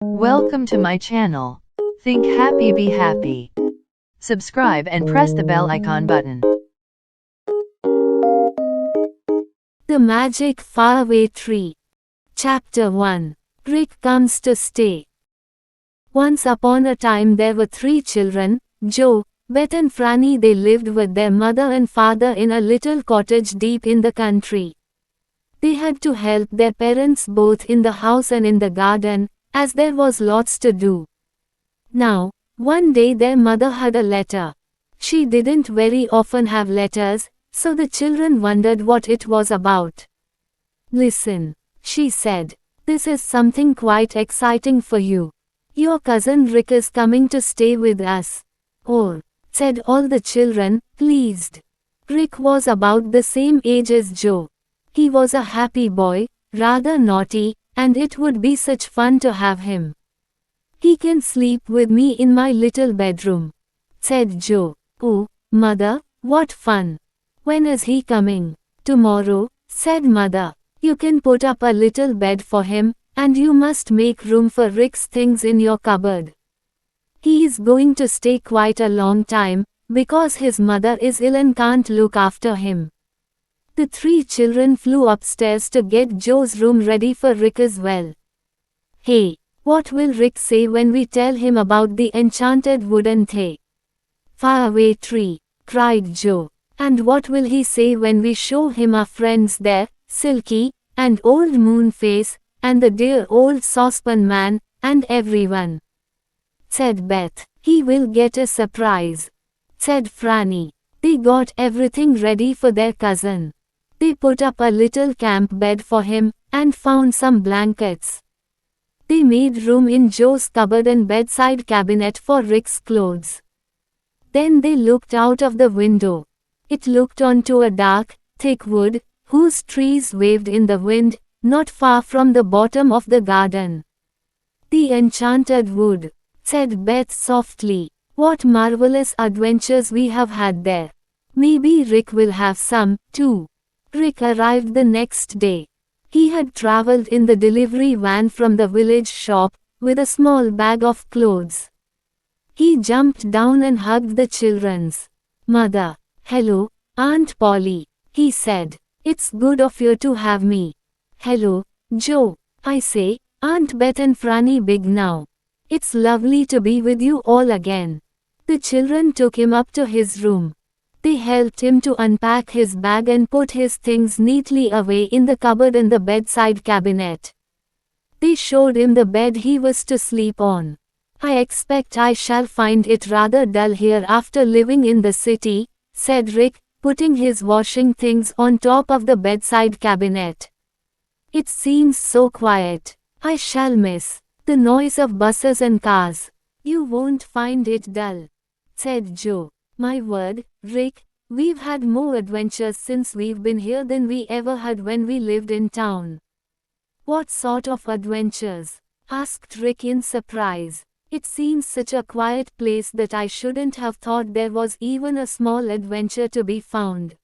Welcome to my channel. Think happy, be happy. Subscribe and press the bell icon button. The Magic Faraway Tree Chapter 1. Rick Comes to Stay. Once upon a time there were 3 children, Joe, Beth and Franny. They lived with their mother and father in a little cottage deep in the country. They had to help their parents both in the house and in the garden, as there was lots to do. Now, one day their mother had a letter. She didn't very often have letters, so the children wondered what it was about. "Listen," she said. "This is something quite exciting for you. Your cousin Rick is coming to stay with us." "Oh," said all the children, pleased. Rick was about the same age as Joe. He was a happy boy, rather naughty, and it would be such fun to have him. "He can sleep with me in my little bedroom," said Joe. "Oh, Mother, what fun! When is he coming?" "Tomorrow," said Mother. "You can put up a little bed for him, and you must make room for Rick's things in your cupboard. He is going to stay quite a long time, because his mother is ill and can't look after him." The 3 children flew upstairs to get Joe's room ready for Rick as well. "Hey, what will Rick say when we tell him about the enchanted wooden faraway tree?" cried Joe. "And what will he say when we show him our friends there, Silky, and old Moonface, and the dear old saucepan man, and everyone?" said Beth. "He will get a surprise," said Franny. They got everything ready for their cousin. They put up a little camp bed for him, and found some blankets. They made room in Joe's cupboard and bedside cabinet for Rick's clothes. Then they looked out of the window. It looked onto a dark, thick wood, whose trees waved in the wind, not far from the bottom of the garden. "The enchanted wood," said Beth softly. "What marvelous adventures we have had there. Maybe Rick will have some, too." Rick arrived the next day. He had traveled in the delivery van from the village shop, with a small bag of clothes. He jumped down and hugged the children's mother. "Hello, Aunt Polly," he said. "It's good of you to have me." "Hello, Joe," I say, Aunt Beth and Franny big now. "It's lovely to be with you all again." The children took him up to his room. They helped him to unpack his bag and put his things neatly away in the cupboard and the bedside cabinet. They showed him the bed he was to sleep on. "I expect I shall find it rather dull here after living in the city," said Rick, putting his washing things on top of the bedside cabinet. "It seems so quiet. I shall miss the noise of buses and cars." "You won't find it dull," said Joe. "My word, Rick, we've had more adventures since we've been here than we ever had when we lived in town." "What sort of adventures?" asked Rick in surprise. "It seems such a quiet place that I shouldn't have thought there was even a small adventure to be found."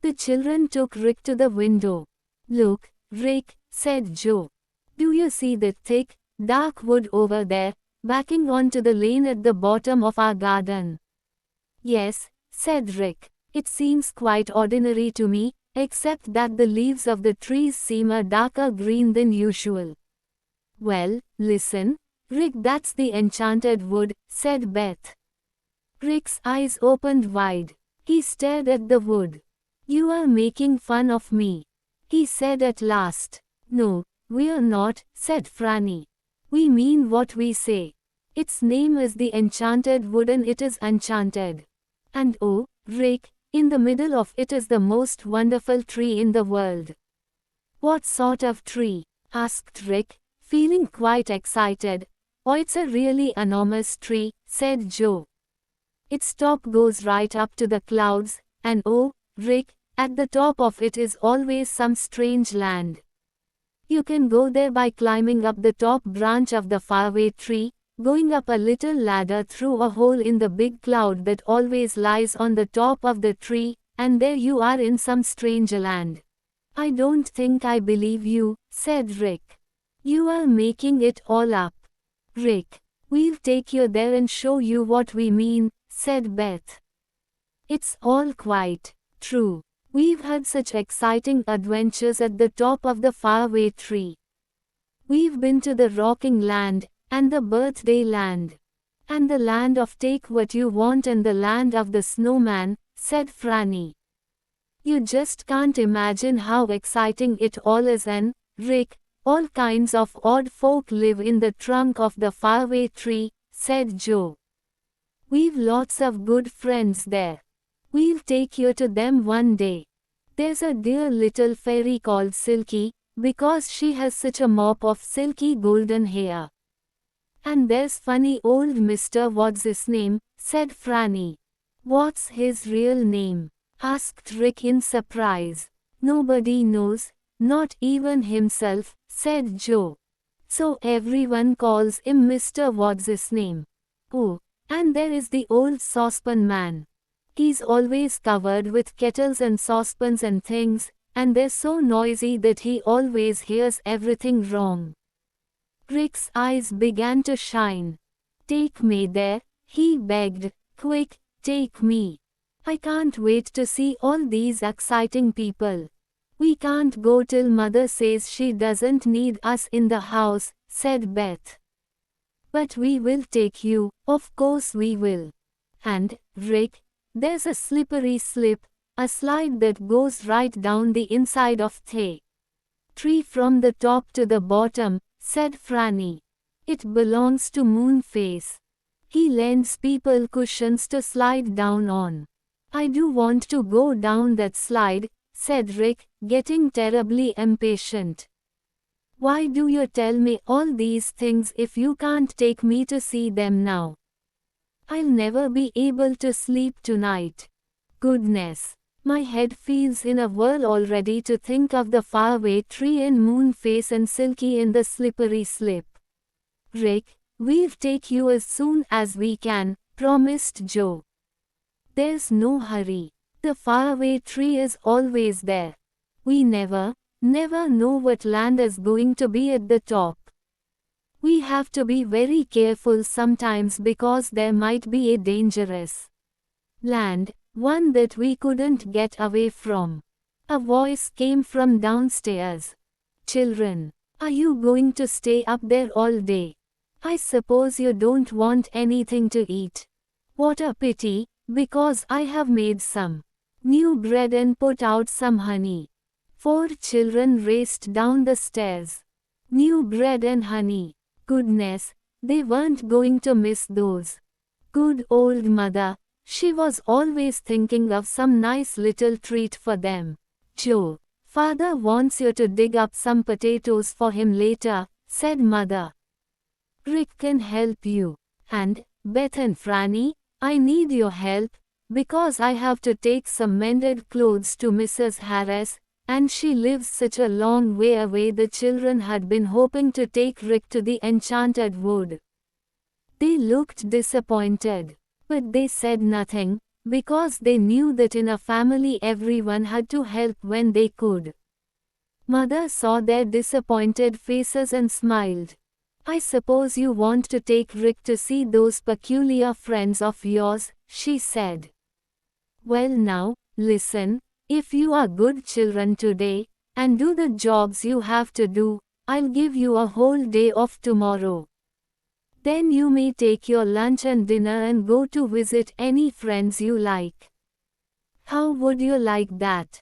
The children took Rick to the window. "Look, Rick," said Joe. "Do you see that thick, dark wood over there, backing onto the lane at the bottom of our garden?" "Yes," said Rick. "It seems quite ordinary to me, except that the leaves of the trees seem a darker green than usual." "Well, listen, Rick, that's the enchanted wood," said Beth. Rick's eyes opened wide. He stared at the wood. "You are making fun of me," he said at last. "No, we're not," said Franny. "We mean what we say. Its name is the enchanted wood and it is enchanted. And oh, Rick, in the middle of it is the most wonderful tree in the world." "What sort of tree?" asked Rick, feeling quite excited. "Oh, it's a really enormous tree," said Joe. "Its top goes right up to the clouds, and oh, Rick, at the top of it is always some strange land. You can go there by climbing up the top branch of the faraway tree, going up a little ladder through a hole in the big cloud that always lies on the top of the tree, and there you are in some strange land." "I don't think I believe you," said Rick. "You are making it all up." Rick, we'll take you there and show you what we mean, said Beth. It's all quite true. We've had such exciting adventures at the top of the faraway tree. We've been to the rocking land, and the birthday land, and the land of take what you want and the land of the snowman, said Franny. You just can't imagine how exciting it all is, and, Rick, all kinds of odd folk live in the trunk of the faraway tree, said Joe. We've lots of good friends there. We'll take you to them one day. There's a dear little fairy called Silky, because she has such a mop of silky golden hair. And there's funny old Mr. What's his name, said Franny. What's his real name? Asked Rick in surprise. Nobody knows, not even himself, said Joe. So everyone calls him Mr. What's his name. Oh, and there is the old saucepan man. He's always covered with kettles and saucepans and things, and they're so noisy that he always hears everything wrong. Rick's eyes began to shine. Take me there, he begged. Quick, take me. I can't wait to see all these exciting people. We can't go till Mother says she doesn't need us in the house, said Beth. But we will take you, of course we will. And, Rick, there's a slippery slip, a slide that goes right down the inside of the tree from the top to the bottom, said Franny. It belongs to Moonface. He lends people cushions to slide down on. I do want to go down that slide, said Rick, getting terribly impatient. Why do you tell me all these things if you can't take me to see them now? I'll never be able to sleep tonight. Goodness, my head feels in a whirl already to think of the faraway tree and Moonface and Silky in the slippery slip. Rick, we'll take you as soon as we can, promised Joe. There's no hurry. The faraway tree is always there. We never know what land is going to be at the top. We have to be very careful sometimes because there might be a dangerous land, one that we couldn't get away from. A voice came from downstairs. Children, are you going to stay up there all day? I suppose you don't want anything to eat. What a pity, because I have made some new bread and put out some honey. 4 children raced down the stairs. New bread and honey. Goodness, they weren't going to miss those. Good old mother, she was always thinking of some nice little treat for them. Joe, father wants you to dig up some potatoes for him later, said mother. Rick can help you. And, Beth and Franny, I need your help, because I have to take some mended clothes to Mrs. Harris, and she lives such a long way away. The children had been hoping to take Rick to the enchanted wood. They looked disappointed, but they said nothing, because they knew that in a family everyone had to help when they could. Mother saw their disappointed faces and smiled. I suppose you want to take Rick to see those peculiar friends of yours, she said. Well now, listen. If you are good children today, and do the jobs you have to do, I'll give you a whole day off tomorrow. Then you may take your lunch and dinner and go to visit any friends you like. How would you like that?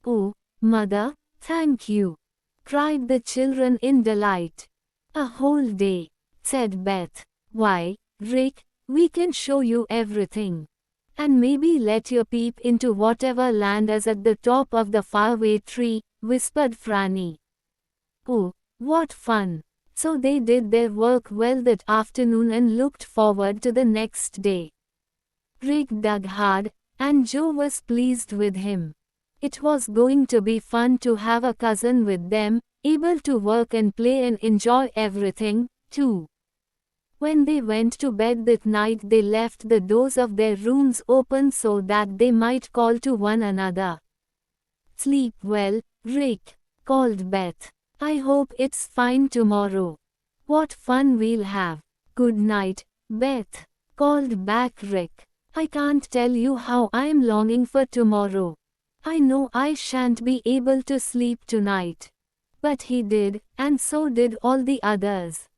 Oh, Mother, thank you, cried the children in delight. A whole day, said Beth. Why, Rick, we can show you everything. And maybe let you peep into whatever land is at the top of the faraway tree, whispered Franny. Oh, what fun! So they did their work well that afternoon and looked forward to the next day. Rick dug hard, and Joe was pleased with him. It was going to be fun to have a cousin with them, able to work and play and enjoy everything, too. When they went to bed that night, they left the doors of their rooms open so that they might call to one another. Sleep well, Rick, called Beth. I hope it's fine tomorrow. What fun we'll have. Good night, Beth, called back Rick. I can't tell you how I'm longing for tomorrow. I know I shan't be able to sleep tonight. But he did, and so did all the others.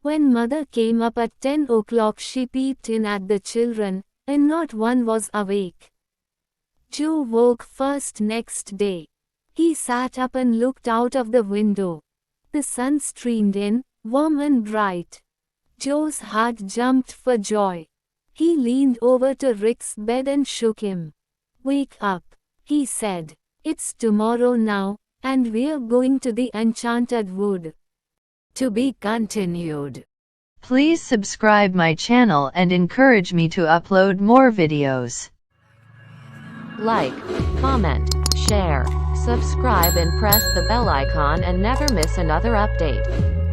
When Mother came up at 10 o'clock, she peeped in at the children, and not one was awake. Joe woke first next day. He sat up and looked out of the window. The sun streamed in, warm and bright. Joe's heart jumped for joy. He leaned over to Rick's bed and shook him. Wake up, he said. It's tomorrow now, and we're going to the enchanted wood. To be continued. Please subscribe my channel and encourage me to upload more videos. Like, comment, share, subscribe and press the bell icon and never miss another update.